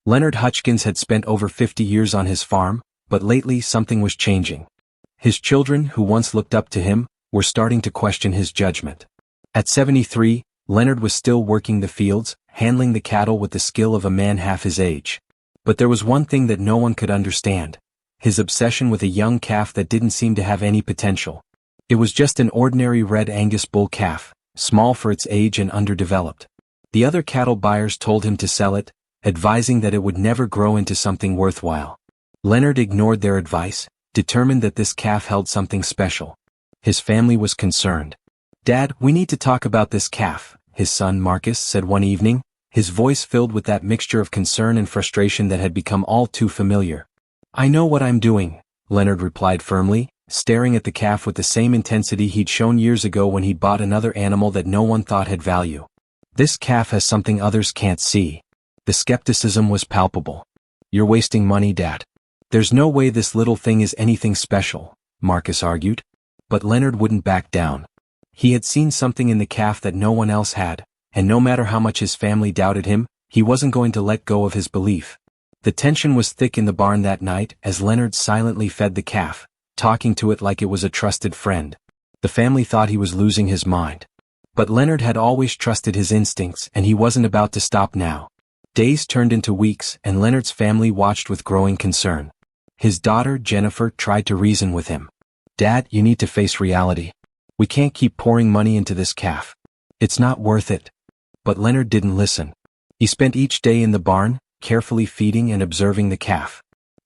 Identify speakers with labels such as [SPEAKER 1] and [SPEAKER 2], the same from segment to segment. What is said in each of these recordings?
[SPEAKER 1] Leonard Hutchkins had spent over 50 years on his farm, but lately something was changing. His children, who once looked up to him, were starting to question his judgment. At 73, Leonard was still working the fields, handling the cattle with the skill of a man half his age. But there was one thing that no one could understand: his obsession with a young calf that didn't seem to have any potential. It was just an ordinary red Angus bull calf, small for its age and underdeveloped. The other cattle buyers told him to sell it, advising that it would never grow into something worthwhile. Leonard ignored their advice, determined that this calf held something special. His family was concerned. "Dad, we need to talk about this calf," his son Marcus said one evening, his voice filled with that mixture of concern and frustration that had become all too familiar. "I know what I'm doing," Leonard replied firmly, staring at the calf with the same intensity he'd shown years ago when he'd bought another animal that no one thought had value. "This calf has something others can't see." The skepticism was palpable. "You're wasting money, Dad. There's no way this little thing is anything special," Marcus argued. But Leonard wouldn't back down. He had seen something in the calf that no one else had, and no matter how much his family doubted him, he wasn't going to let go of his belief. The tension was thick in the barn that night as Leonard silently fed the calf, talking to it like it was a trusted friend. The family thought he was losing his mind. But Leonard had always trusted his instincts, and he wasn't about to stop now. Days turned into weeks, and Leonard's family watched with growing concern. His daughter, Jennifer, tried to reason with him. "Dad, you need to face reality. We can't keep pouring money into this calf. It's not worth it." But Leonard didn't listen. He spent each day in the barn, carefully feeding and observing the calf.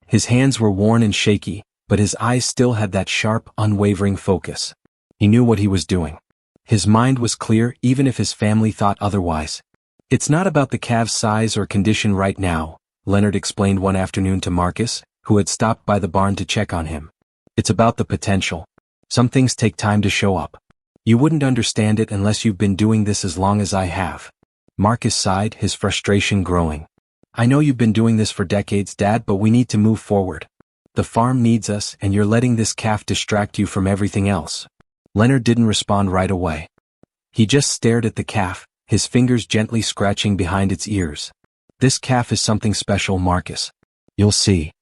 [SPEAKER 1] His hands were worn and shaky, but his eyes still had that sharp, unwavering focus. He knew what he was doing. His mind was clear even if his family thought otherwise. "It's not about the calf's size or condition right now," Leonard explained one afternoon to Marcus, who had stopped by the barn to check on him. "It's about the potential. Some things take time to show up. You wouldn't understand it unless you've been doing this as long as I have." Marcus sighed, his frustration growing. "I know you've been doing this for decades, Dad, but we need to move forward. The farm needs us, and you're letting this calf distract you from everything else." Leonard didn't respond right away. He just stared at the calf, his fingers gently scratching behind its ears. "This calf is something special, Marcus. You'll see."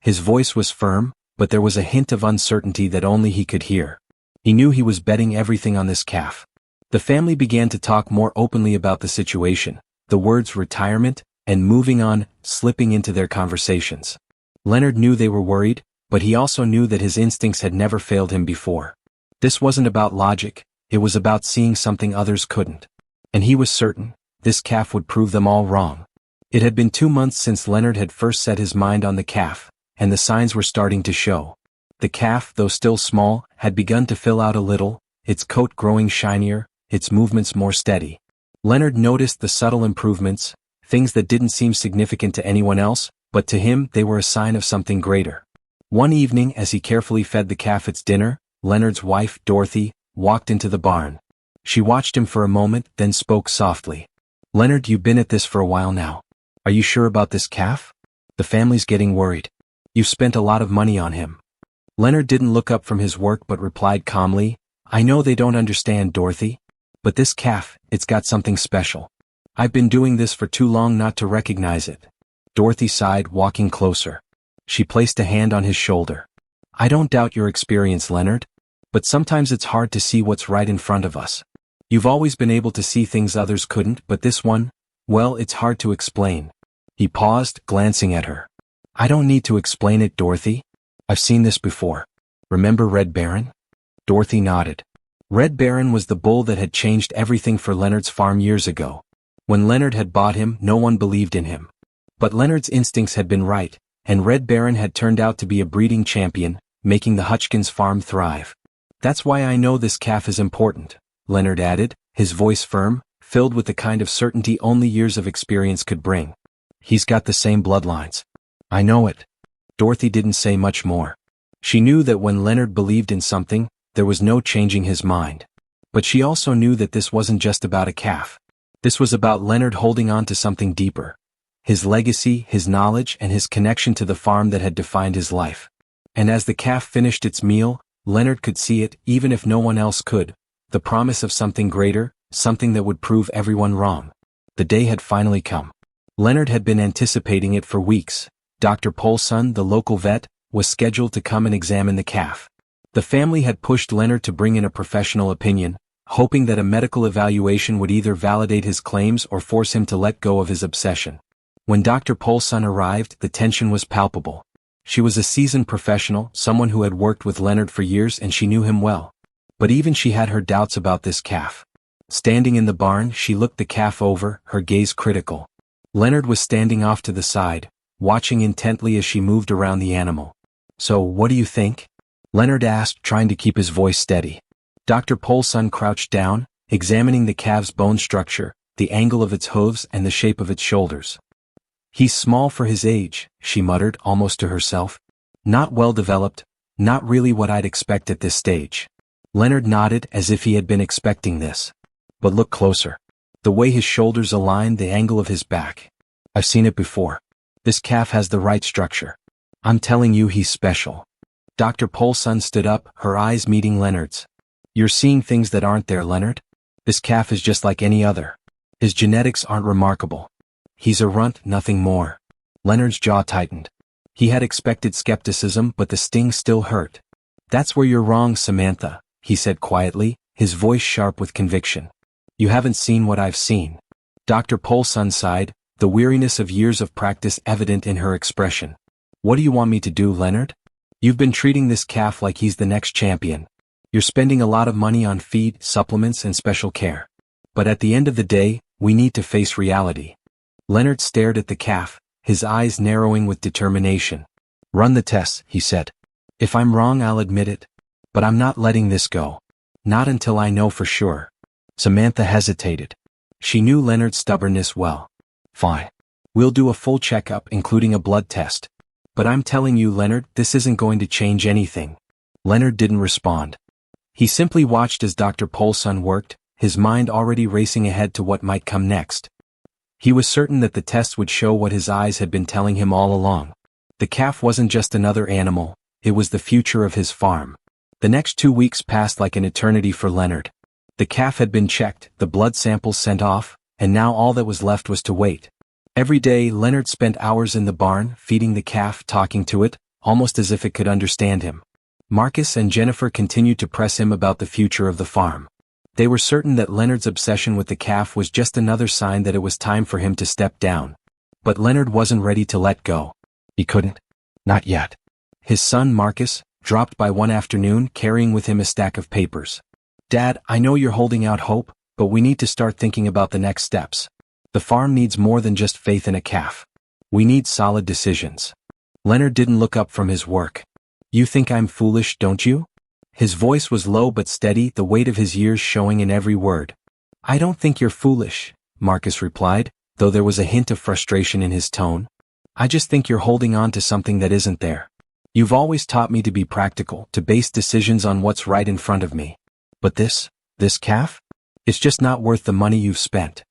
[SPEAKER 1] His voice was firm, but there was a hint of uncertainty that only he could hear. He knew he was betting everything on this calf. The family began to talk more openly about the situation, the words retirement and moving on slipping into their conversations. Leonard knew they were worried, but he also knew that his instincts had never failed him before. This wasn't about logic, it was about seeing something others couldn't. And he was certain, this calf would prove them all wrong. It had been 2 months since Leonard had first set his mind on the calf, and the signs were starting to show. The calf, though still small, had begun to fill out a little, its coat growing shinier, its movements more steady. Leonard noticed the subtle improvements, things that didn't seem significant to anyone else, but to him they were a sign of something greater. One evening as he carefully fed the calf its dinner, Leonard's wife, Dorothy, walked into the barn. She watched him for a moment, then spoke softly. "Leonard, you've been at this for a while now. Are you sure about this calf? The family's getting worried. You've spent a lot of money on him." Leonard didn't look up from his work but replied calmly, "I know they don't understand, Dorothy. But this calf, it's got something special. I've been doing this for too long not to recognize it." Dorothy sighed, walking closer. She placed a hand on his shoulder. "I don't doubt your experience, Leonard. But sometimes it's hard to see what's right in front of us. You've always been able to see things others couldn't, but this one, well, it's hard to explain." He paused, glancing at her. "I don't need to explain it, Dorothy. I've seen this before. Remember Red Baron?" Dorothy nodded. Red Baron was the bull that had changed everything for Leonard's farm years ago. When Leonard had bought him, no one believed in him. But Leonard's instincts had been right, and Red Baron had turned out to be a breeding champion, making the Hutchkins farm thrive. "That's why I know this calf is important," Leonard added, his voice firm, filled with the kind of certainty only years of experience could bring. "He's got the same bloodlines." "I know it." Dorothy didn't say much more. She knew that when Leonard believed in something, there was no changing his mind. But she also knew that this wasn't just about a calf. This was about Leonard holding on to something deeper. His legacy, his knowledge, and his connection to the farm that had defined his life. And as the calf finished its meal, Leonard could see it, even if no one else could, the promise of something greater, something that would prove everyone wrong. The day had finally come. Leonard had been anticipating it for weeks. Dr. Polson, the local vet, was scheduled to come and examine the calf. The family had pushed Leonard to bring in a professional opinion, hoping that a medical evaluation would either validate his claims or force him to let go of his obsession. When Dr. Polson arrived, the tension was palpable. She was a seasoned professional, someone who had worked with Leonard for years, and she knew him well. But even she had her doubts about this calf. Standing in the barn, she looked the calf over, her gaze critical. Leonard was standing off to the side, watching intently as she moved around the animal. "So, what do you think?" Leonard asked, trying to keep his voice steady. Dr. Polson crouched down, examining the calf's bone structure, the angle of its hooves and the shape of its shoulders. "He's small for his age," she muttered almost to herself. "Not well developed, not really what I'd expect at this stage." Leonard nodded as if he had been expecting this. "But look closer. The way his shoulders align, the angle of his back. I've seen it before. This calf has the right structure. I'm telling you, he's special." Dr. Polson stood up, her eyes meeting Leonard's. "You're seeing things that aren't there, Leonard. This calf is just like any other. His genetics aren't remarkable. He's a runt, nothing more." Leonard's jaw tightened. He had expected skepticism, but the sting still hurt. "That's where you're wrong, Samantha," he said quietly, his voice sharp with conviction. "You haven't seen what I've seen." Dr. Polson sighed, the weariness of years of practice evident in her expression. "What do you want me to do, Leonard? You've been treating this calf like he's the next champion. You're spending a lot of money on feed, supplements, and special care. But at the end of the day, we need to face reality." Leonard stared at the calf, his eyes narrowing with determination. "Run the tests," he said. "If I'm wrong, I'll admit it. But I'm not letting this go. Not until I know for sure." Samantha hesitated. She knew Leonard's stubbornness well. "Fine. We'll do a full checkup, including a blood test. But I'm telling you, Leonard, this isn't going to change anything." Leonard didn't respond. He simply watched as Dr. Polson worked, his mind already racing ahead to what might come next. He was certain that the test would show what his eyes had been telling him all along. The calf wasn't just another animal, it was the future of his farm. The next 2 weeks passed like an eternity for Leonard. The calf had been checked, the blood samples sent off, and now all that was left was to wait. Every day, Leonard spent hours in the barn, feeding the calf, talking to it, almost as if it could understand him. Marcus and Jennifer continued to press him about the future of the farm. They were certain that Leonard's obsession with the calf was just another sign that it was time for him to step down. But Leonard wasn't ready to let go. He couldn't. Not yet. His son, Marcus, dropped by one afternoon, carrying with him a stack of papers. "Dad, I know you're holding out hope, but we need to start thinking about the next steps. The farm needs more than just faith in a calf. We need solid decisions." Leonard didn't look up from his work. "You think I'm foolish, don't you?" His voice was low but steady, the weight of his years showing in every word. "I don't think you're foolish," Marcus replied, though there was a hint of frustration in his tone. "I just think you're holding on to something that isn't there. You've always taught me to be practical, to base decisions on what's right in front of me. But this calf? It's just not worth the money you've spent."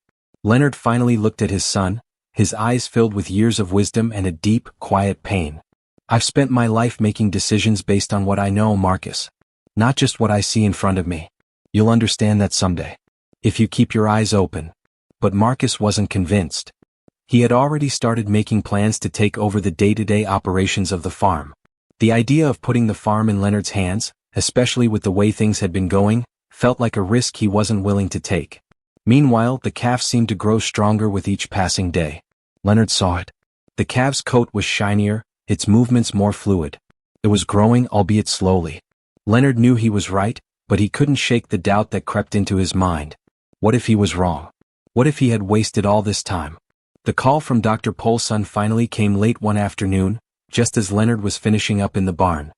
[SPEAKER 1] Leonard finally looked at his son, his eyes filled with years of wisdom and a deep, quiet pain. "I've spent my life making decisions based on what I know, Marcus. Not just what I see in front of me. You'll understand that someday. If you keep your eyes open." But Marcus wasn't convinced. He had already started making plans to take over the day-to-day operations of the farm. The idea of putting the farm in Leonard's hands, especially with the way things had been going, felt like a risk he wasn't willing to take. Meanwhile, the calf seemed to grow stronger with each passing day. Leonard saw it. The calf's coat was shinier, its movements more fluid. It was growing, albeit slowly. Leonard knew he was right, but he couldn't shake the doubt that crept into his mind. What if he was wrong? What if he had wasted all this time? The call from Dr. Polson finally came late one afternoon, just as Leonard was finishing up in the barn.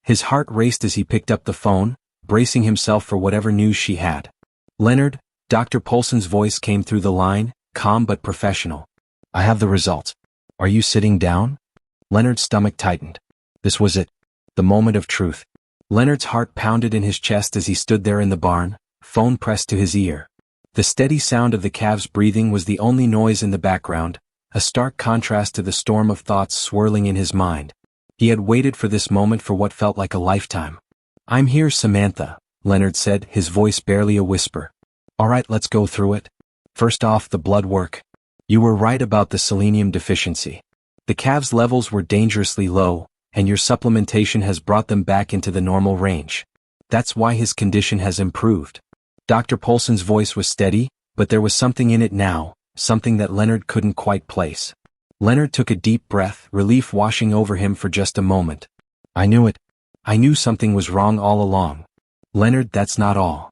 [SPEAKER 1] His heart raced as he picked up the phone, bracing himself for whatever news she had. "Leonard," Dr. Polson's voice came through the line, calm but professional. "I have the results. Are you sitting down?" Leonard's stomach tightened. This was it. The moment of truth. Leonard's heart pounded in his chest as he stood there in the barn, phone pressed to his ear. The steady sound of the calf's breathing was the only noise in the background, a stark contrast to the storm of thoughts swirling in his mind. He had waited for this moment for what felt like a lifetime. "I'm here, Samantha," Leonard said, his voice barely a whisper. "All right, let's go through it. First off, the blood work." You were right about the selenium deficiency. The calves' levels were dangerously low, and your supplementation has brought them back into the normal range. That's why his condition has improved. Dr. Polson's voice was steady, but there was something in it now, something that Leonard couldn't quite place. Leonard took a deep breath, relief washing over him for just a moment. I knew it. I knew something was wrong all along. Leonard, that's not all.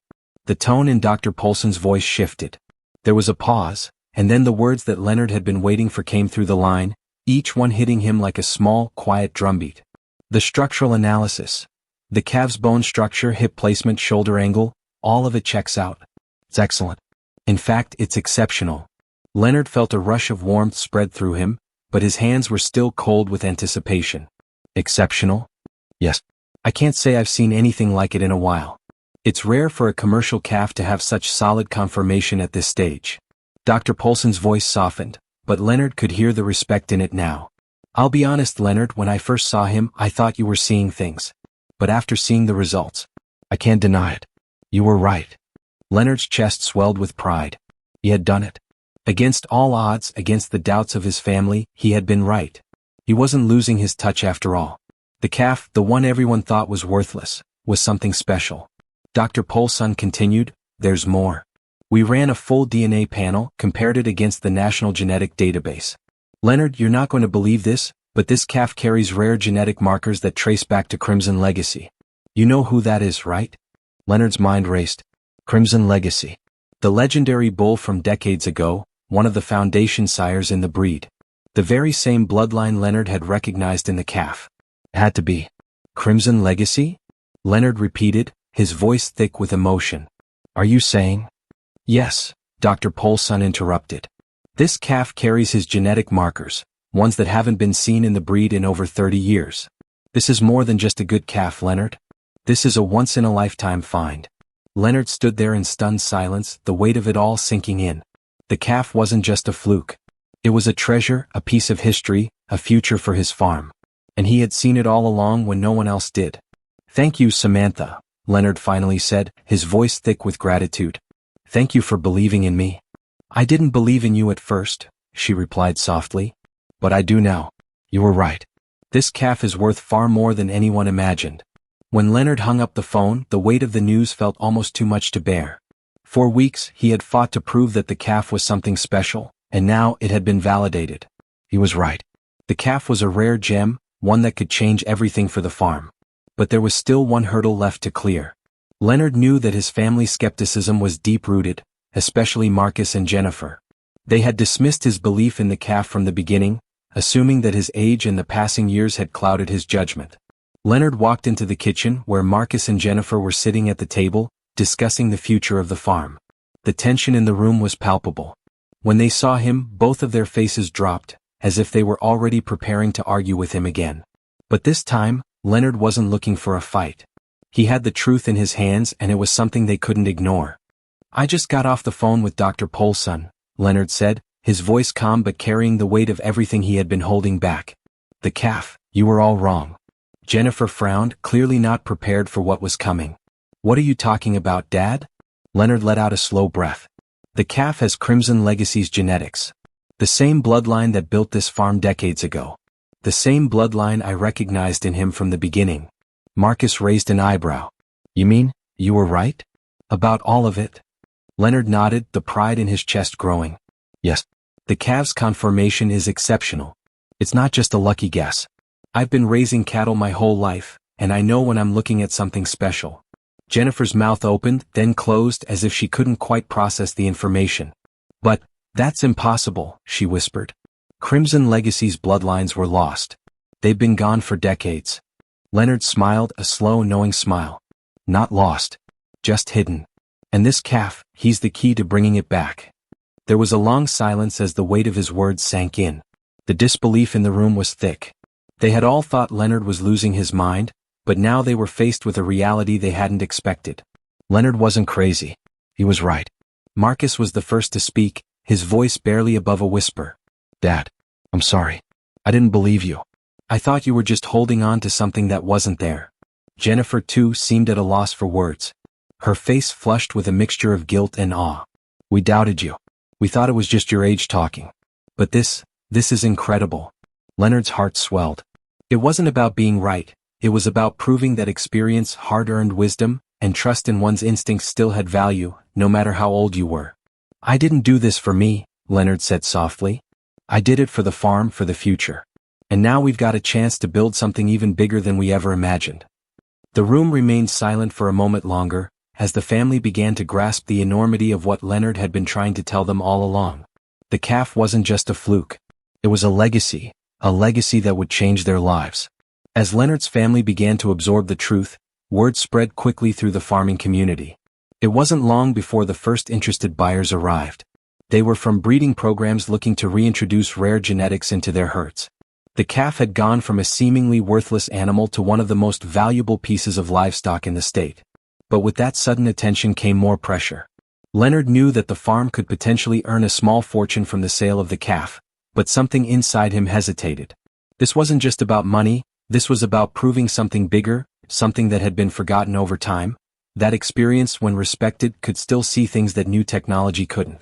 [SPEAKER 1] The tone in Dr. Polson's voice shifted. There was a pause, and then the words that Leonard had been waiting for came through the line, each one hitting him like a small, quiet drumbeat. The structural analysis. The calf's bone structure, hip placement, shoulder angle, all of it checks out. It's excellent. In fact, it's exceptional. Leonard felt a rush of warmth spread through him, but his hands were still cold with anticipation. Exceptional? Yes. I can't say I've seen anything like it in a while. It's rare for a commercial calf to have such solid conformation at this stage. Dr. Polson's voice softened, but Leonard could hear the respect in it now. I'll be honest, Leonard, when I first saw him, I thought you were seeing things. But after seeing the results, I can't deny it. You were right. Leonard's chest swelled with pride. He had done it. Against all odds, against the doubts of his family, he had been right. He wasn't losing his touch after all. The calf, the one everyone thought was worthless, was something special. Dr. Polson continued, there's more. We ran a full DNA panel, compared it against the National Genetic Database. Leonard, you're not going to believe this, but this calf carries rare genetic markers that trace back to Crimson Legacy. You know who that is, right? Leonard's mind raced. Crimson Legacy. The legendary bull from decades ago, one of the foundation sires in the breed. The very same bloodline Leonard had recognized in the calf. It had to be. Crimson Legacy? Leonard repeated, his voice thick with emotion. Are you saying? Yes, Dr. Polson interrupted. This calf carries his genetic markers, ones that haven't been seen in the breed in over 30 years. This is more than just a good calf, Leonard. This is a once-in-a-lifetime find. Leonard stood there in stunned silence, the weight of it all sinking in. The calf wasn't just a fluke. It was a treasure, a piece of history, a future for his farm. And he had seen it all along when no one else did. Thank you, Samantha, Leonard finally said, his voice thick with gratitude. Thank you for believing in me. I didn't believe in you at first, she replied softly. But I do now. You were right. This calf is worth far more than anyone imagined. When Leonard hung up the phone, the weight of the news felt almost too much to bear. For weeks, he had fought to prove that the calf was something special, and now it had been validated. He was right. The calf was a rare gem, one that could change everything for the farm. But there was still one hurdle left to clear. Leonard knew that his family's skepticism was deep-rooted, especially Marcus and Jennifer. They had dismissed his belief in the calf from the beginning, assuming that his age and the passing years had clouded his judgment. Leonard walked into the kitchen where Marcus and Jennifer were sitting at the table, discussing the future of the farm. The tension in the room was palpable. When they saw him, both of their faces dropped, as if they were already preparing to argue with him again. But this time, Leonard wasn't looking for a fight. He had the truth in his hands, and it was something they couldn't ignore. I just got off the phone with Dr. Polson, Leonard said, his voice calm but carrying the weight of everything he had been holding back. The calf, you were all wrong. Jennifer frowned, clearly not prepared for what was coming. What are you talking about, Dad? Leonard let out a slow breath. The calf has Crimson Legacy's genetics. The same bloodline that built this farm decades ago. The same bloodline I recognized in him from the beginning. Marcus raised an eyebrow. You mean, you were right? About all of it? Leonard nodded, the pride in his chest growing. Yes. The calf's conformation is exceptional. It's not just a lucky guess. I've been raising cattle my whole life, and I know when I'm looking at something special. Jennifer's mouth opened, then closed as if she couldn't quite process the information. But, that's impossible, she whispered. Crimson Legacy's bloodlines were lost. They've been gone for decades. Leonard smiled, a slow, knowing smile. Not lost. Just hidden. And this calf, he's the key to bringing it back. There was a long silence as the weight of his words sank in. The disbelief in the room was thick. They had all thought Leonard was losing his mind, but now they were faced with a reality they hadn't expected. Leonard wasn't crazy. He was right. Marcus was the first to speak, his voice barely above a whisper. Dad, I'm sorry. I didn't believe you. I thought you were just holding on to something that wasn't there. Jennifer, too, seemed at a loss for words. Her face flushed with a mixture of guilt and awe. We doubted you. We thought it was just your age talking. But this is incredible. Leonard's heart swelled. It wasn't about being right, it was about proving that experience, hard-earned wisdom, and trust in one's instincts still had value, no matter how old you were. I didn't do this for me, Leonard said softly. I did it for the farm, for the future. And now we've got a chance to build something even bigger than we ever imagined. The room remained silent for a moment longer, as the family began to grasp the enormity of what Leonard had been trying to tell them all along. The calf wasn't just a fluke. It was a legacy that would change their lives. As Leonard's family began to absorb the truth, word spread quickly through the farming community. It wasn't long before the first interested buyers arrived. They were from breeding programs looking to reintroduce rare genetics into their herds. The calf had gone from a seemingly worthless animal to one of the most valuable pieces of livestock in the state. But with that sudden attention came more pressure. Leonard knew that the farm could potentially earn a small fortune from the sale of the calf, but something inside him hesitated. This wasn't just about money, this was about proving something bigger, something that had been forgotten over time. That experience, when respected, could still see things that new technology couldn't.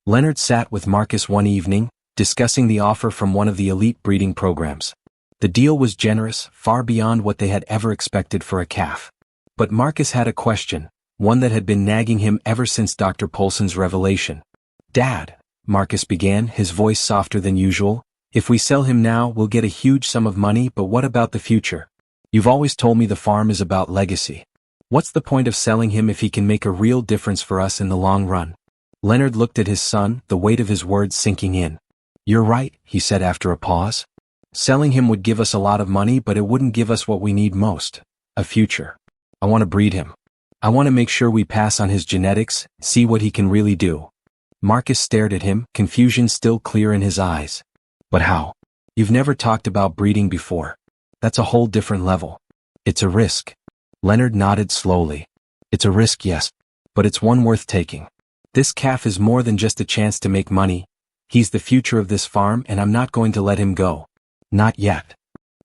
[SPEAKER 1] Leonard sat with Marcus one evening, discussing the offer from one of the elite breeding programs. The deal was generous, far beyond what they had ever expected for a calf. But Marcus had a question, one that had been nagging him ever since Dr. Polson's revelation. "Dad," Marcus began, his voice softer than usual, "if we sell him now, we'll get a huge sum of money, but what about the future? You've always told me the farm is about legacy. What's the point of selling him if he can make a real difference for us in the long run?" Leonard looked at his son, the weight of his words sinking in. "You're right," he said after a pause. "Selling him would give us a lot of money, but it wouldn't give us what we need most: a future. I want to breed him. I want to make sure we pass on his genetics, see what he can really do." Marcus stared at him, confusion still clear in his eyes. "But how? You've never talked about breeding before. That's a whole different level. It's a risk." Leonard nodded slowly. "It's a risk, yes, but it's one worth taking. This calf is more than just a chance to make money. He's the future of this farm, and I'm not going to let him go. Not yet."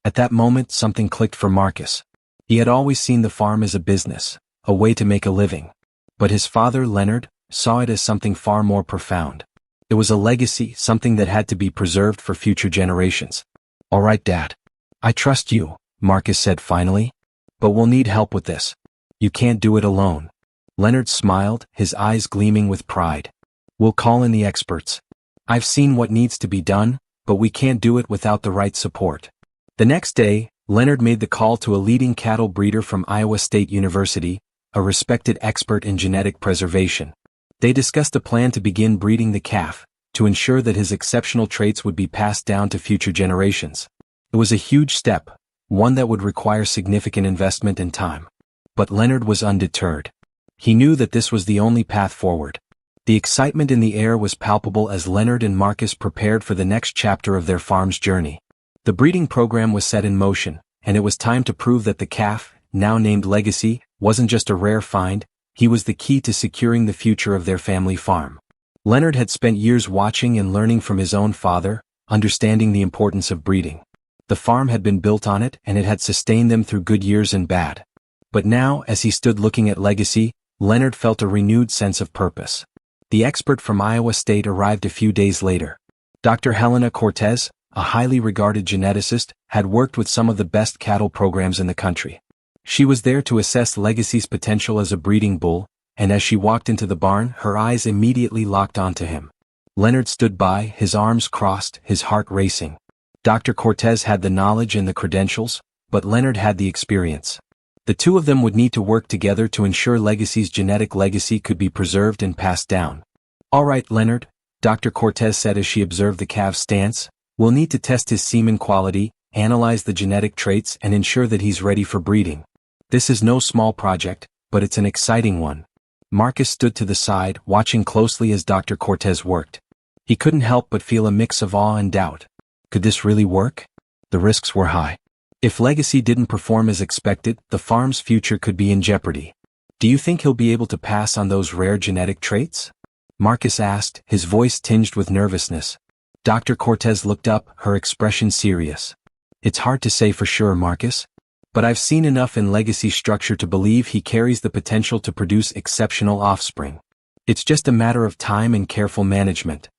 [SPEAKER 1] At that moment, something clicked for Marcus. He had always seen the farm as a business, a way to make a living. But his father, Leonard, saw it as something far more profound. It was a legacy, something that had to be preserved for future generations. "All right, Dad. I trust you," Marcus said finally. "But we'll need help with this. You can't do it alone." Leonard smiled, his eyes gleaming with pride. "We'll call in the experts. I've seen what needs to be done, but we can't do it without the right support." The next day, Leonard made the call to a leading cattle breeder from Iowa State University, a respected expert in genetic preservation. They discussed a plan to begin breeding the calf, to ensure that his exceptional traits would be passed down to future generations. It was a huge step, one that would require significant investment and time. But Leonard was undeterred. He knew that this was the only path forward. The excitement in the air was palpable as Leonard and Marcus prepared for the next chapter of their farm's journey. The breeding program was set in motion, and it was time to prove that the calf, now named Legacy, wasn't just a rare find, he was the key to securing the future of their family farm. Leonard had spent years watching and learning from his own father, understanding the importance of breeding. The farm had been built on it, and it had sustained them through good years and bad. But now, as he stood looking at Legacy, Leonard felt a renewed sense of purpose. The expert from Iowa State arrived a few days later. Dr. Helena Cortez, a highly regarded geneticist, had worked with some of the best cattle programs in the country. She was there to assess Legacy's potential as a breeding bull, and as she walked into the barn, her eyes immediately locked onto him. Leonard stood by, his arms crossed, his heart racing. Dr. Cortez had the knowledge and the credentials, but Leonard had the experience. The two of them would need to work together to ensure Legacy's genetic legacy could be preserved and passed down. "All right, Leonard," Dr. Cortez said as she observed the calf's stance, "we'll need to test his semen quality, analyze the genetic traits, and ensure that he's ready for breeding. This is no small project, but it's an exciting one." Marcus stood to the side, watching closely as Dr. Cortez worked. He couldn't help but feel a mix of awe and doubt. Could this really work? The risks were high. If Legacy didn't perform as expected, the farm's future could be in jeopardy. "Do you think he'll be able to pass on those rare genetic traits?" Marcus asked, his voice tinged with nervousness. Dr. Cortez looked up, her expression serious. "It's hard to say for sure, Marcus. But I've seen enough in Legacy's structure to believe he carries the potential to produce exceptional offspring. It's just a matter of time and careful management."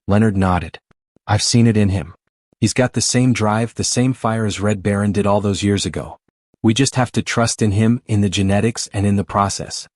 [SPEAKER 1] Leonard nodded. I've seen it in him. He's got the same drive, the same fire as Red Baron did all those years ago. We just have to trust in him, in the genetics and in the process.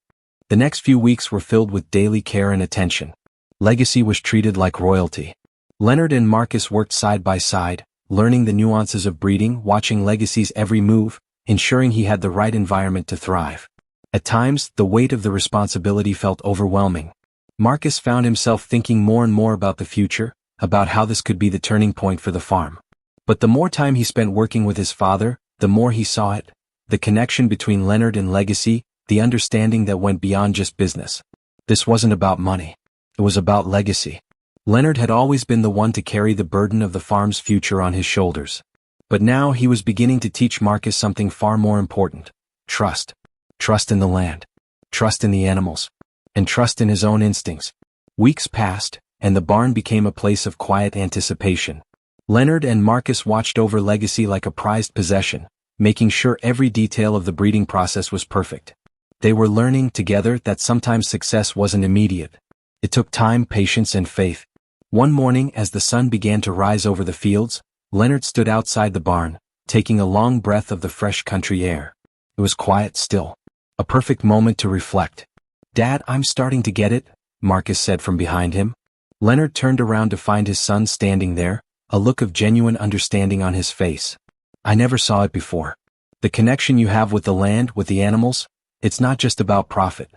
[SPEAKER 1] The next few weeks were filled with daily care and attention. Legacy was treated like royalty. Leonard and Marcus worked side by side, learning the nuances of breeding, watching Legacy's every move, ensuring he had the right environment to thrive. At times, the weight of the responsibility felt overwhelming. Marcus found himself thinking more and more about the future, about how this could be the turning point for the farm. But the more time he spent working with his father, the more he saw it, the connection between Leonard and Legacy, the understanding that went beyond just business. This wasn't about money. It was about legacy. Leonard had always been the one to carry the burden of the farm's future on his shoulders. But now he was beginning to teach Marcus something far more important. Trust. Trust in the land. Trust in the animals. And trust in his own instincts. Weeks passed, and the barn became a place of quiet anticipation. Leonard and Marcus watched over Legacy like a prized possession, making sure every detail of the breeding process was perfect. They were learning together that sometimes success wasn't immediate. It took time, patience, and faith. One morning, as the sun began to rise over the fields, Leonard stood outside the barn, taking a long breath of the fresh country air. It was quiet still. A perfect moment to reflect. "Dad, I'm starting to get it," Marcus said from behind him. Leonard turned around to find his son standing there, a look of genuine understanding on his face. "I never saw it before. The connection you have with the land, with the animals, it's not just about profit.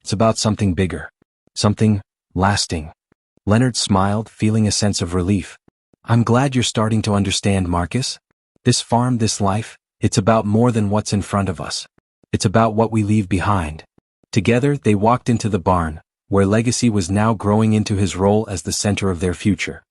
[SPEAKER 1] It's about something bigger. Something lasting." Leonard smiled, feeling a sense of relief. "I'm glad you're starting to understand, Marcus. This farm, this life, it's about more than what's in front of us. It's about what we leave behind." Together, they walked into the barn, where Legacy was now growing into his role as the center of their future.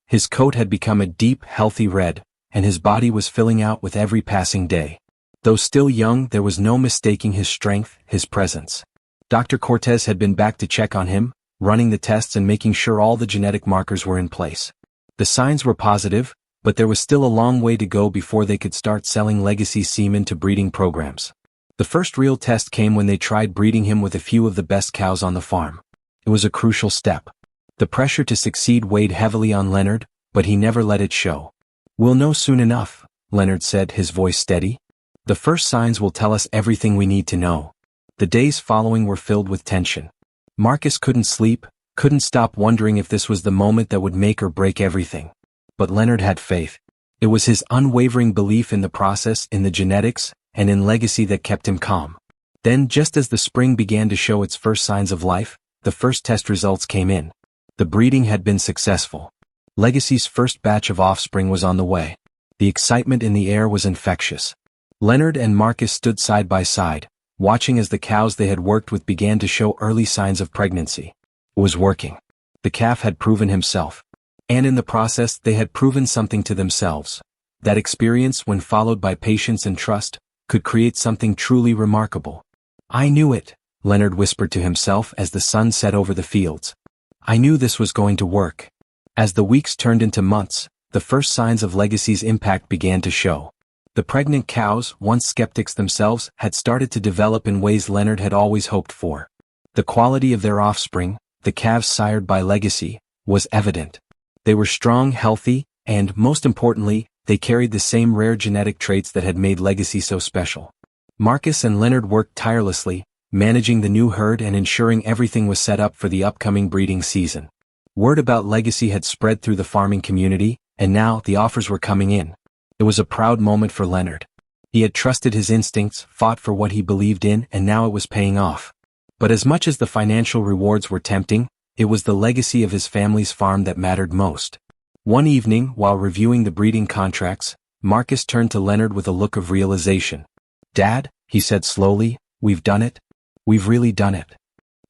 [SPEAKER 1] His coat had become a deep, healthy red, and his body was filling out with every passing day. Though still young, there was no mistaking his strength, his presence. Dr. Cortez had been back to check on him, running the tests and making sure all the genetic markers were in place. The signs were positive, but there was still a long way to go before they could start selling Legacy semen to breeding programs. The first real test came when they tried breeding him with a few of the best cows on the farm. It was a crucial step. The pressure to succeed weighed heavily on Leonard, but he never let it show. "We'll know soon enough," Leonard said, his voice steady. "The first signs will tell us everything we need to know." The days following were filled with tension. Marcus couldn't sleep, couldn't stop wondering if this was the moment that would make or break everything. But Leonard had faith. It was his unwavering belief in the process, in the genetics, and in Legacy that kept him calm. Then, just as the spring began to show its first signs of life, the first test results came in. The breeding had been successful. Legacy's first batch of offspring was on the way. The excitement in the air was infectious. Leonard and Marcus stood side by side, watching as the cows they had worked with began to show early signs of pregnancy. It was working. The calf had proven himself. And in the process, they had proven something to themselves. That experience, when followed by patience and trust, could create something truly remarkable. "I knew it," Leonard whispered to himself as the sun set over the fields. "I knew this was going to work." As the weeks turned into months, the first signs of Legacy's impact began to show. The pregnant cows, once skeptics themselves, had started to develop in ways Leonard had always hoped for. The quality of their offspring, the calves sired by Legacy, was evident. They were strong, healthy, and, most importantly, they carried the same rare genetic traits that had made Legacy so special. Marcus and Leonard worked tirelessly, managing the new herd and ensuring everything was set up for the upcoming breeding season. Word about Legacy had spread through the farming community, and now the offers were coming in. It was a proud moment for Leonard. He had trusted his instincts, fought for what he believed in, and now it was paying off. But as much as the financial rewards were tempting, it was the legacy of his family's farm that mattered most. One evening, while reviewing the breeding contracts, Marcus turned to Leonard with a look of realization. "Dad," he said slowly, "we've done it. We've really done it."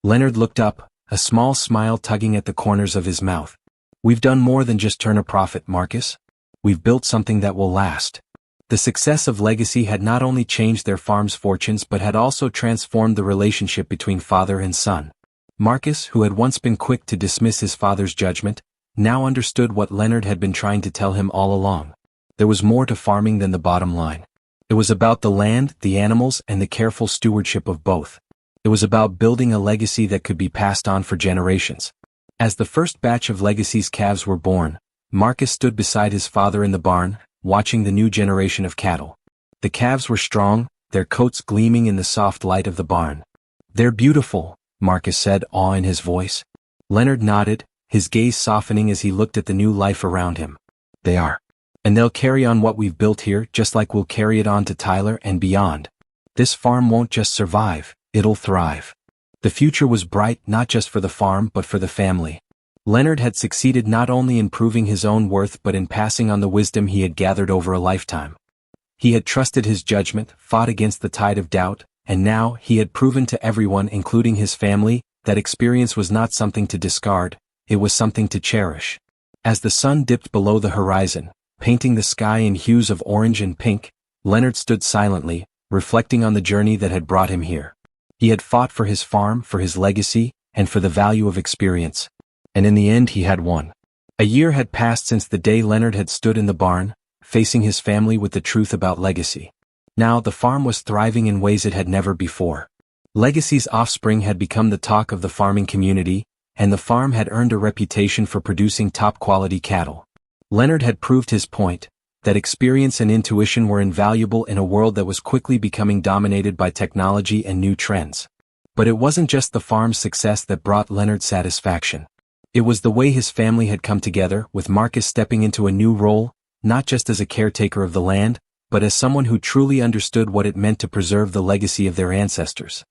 [SPEAKER 1] Leonard looked up, a small smile tugging at the corners of his mouth. "We've done more than just turn a profit, Marcus. We've built something that will last." The success of Legacy had not only changed their farm's fortunes but had also transformed the relationship between father and son. Marcus, who had once been quick to dismiss his father's judgment, now understood what Leonard had been trying to tell him all along. There was more to farming than the bottom line. It was about the land, the animals, and the careful stewardship of both. It was about building a legacy that could be passed on for generations. As the first batch of Legacy's calves were born, Marcus stood beside his father in the barn, watching the new generation of cattle. The calves were strong, their coats gleaming in the soft light of the barn. "They're beautiful," Marcus said, awe in his voice. Leonard nodded, his gaze softening as he looked at the new life around him. "They are. And they'll carry on what we've built here just like we'll carry it on to Tyler and beyond. This farm won't just survive, it'll thrive." The future was bright not just for the farm but for the family. Leonard had succeeded not only in proving his own worth but in passing on the wisdom he had gathered over a lifetime. He had trusted his judgment, fought against the tide of doubt, and now he had proven to everyone, including his family, that experience was not something to discard, it was something to cherish. As the sun dipped below the horizon, painting the sky in hues of orange and pink, Leonard stood silently, reflecting on the journey that had brought him here. He had fought for his farm, for his legacy, and for the value of experience. And in the end he had won. A year had passed since the day Leonard had stood in the barn, facing his family with the truth about legacy. Now the farm was thriving in ways it had never before. Legacy's offspring had become the talk of the farming community, and the farm had earned a reputation for producing top-quality cattle. Leonard had proved his point, that experience and intuition were invaluable in a world that was quickly becoming dominated by technology and new trends. But it wasn't just the farm's success that brought Leonard satisfaction. It was the way his family had come together, with Marcus stepping into a new role, not just as a caretaker of the land, but as someone who truly understood what it meant to preserve the legacy of their ancestors.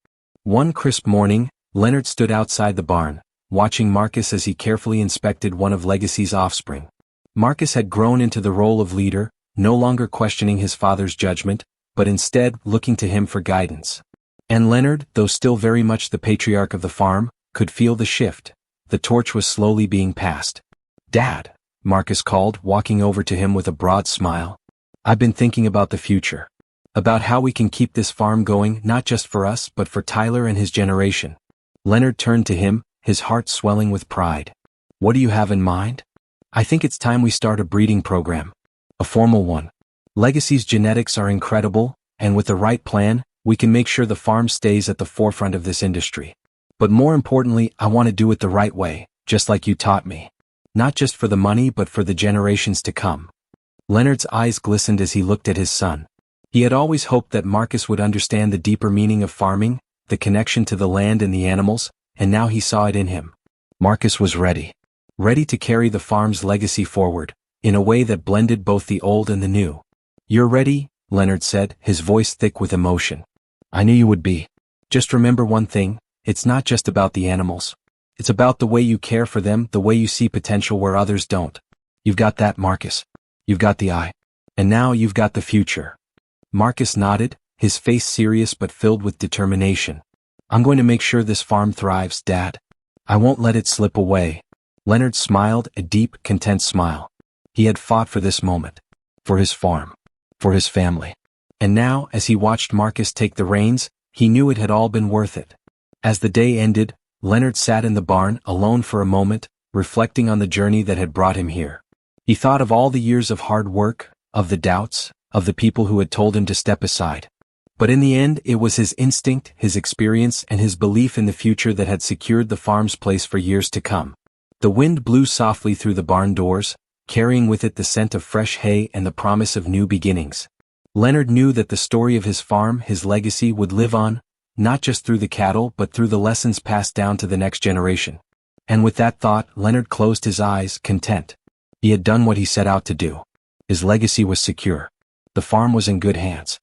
[SPEAKER 1] One crisp morning, Leonard stood outside the barn, watching Marcus as he carefully inspected one of Legacy's offspring. Marcus had grown into the role of leader, no longer questioning his father's judgment, but instead looking to him for guidance. And Leonard, though still very much the patriarch of the farm, could feel the shift. The torch was slowly being passed. "Dad," Marcus called, walking over to him with a broad smile. "I've been thinking about the future. About how we can keep this farm going not just for us but for Tyler and his generation." Leonard turned to him, his heart swelling with pride. "What do you have in mind?" "I think it's time we start a breeding program. A formal one. Legacy's genetics are incredible, and with the right plan, we can make sure the farm stays at the forefront of this industry. But more importantly, I want to do it the right way, just like you taught me. Not just for the money but for the generations to come." Leonard's eyes glistened as he looked at his son. He had always hoped that Marcus would understand the deeper meaning of farming, the connection to the land and the animals, and now he saw it in him. Marcus was ready. Ready to carry the farm's legacy forward, in a way that blended both the old and the new. "You're ready," Leonard said, his voice thick with emotion. "I knew you would be. Just remember one thing, it's not just about the animals. It's about the way you care for them, the way you see potential where others don't. You've got that, Marcus. You've got the eye. And now you've got the future." Marcus nodded, his face serious but filled with determination. "I'm going to make sure this farm thrives, Dad. I won't let it slip away." Leonard smiled, a deep, content smile. He had fought for this moment. For his farm. For his family. And now, as he watched Marcus take the reins, he knew it had all been worth it. As the day ended, Leonard sat in the barn, alone for a moment, reflecting on the journey that had brought him here. He thought of all the years of hard work, of the doubts, of the people who had told him to step aside. But in the end, it was his instinct, his experience, and his belief in the future that had secured the farm's place for years to come. The wind blew softly through the barn doors, carrying with it the scent of fresh hay and the promise of new beginnings. Leonard knew that the story of his farm, his legacy, would live on, not just through the cattle but through the lessons passed down to the next generation. And with that thought, Leonard closed his eyes, content. He had done what he set out to do. His legacy was secure. The farm was in good hands.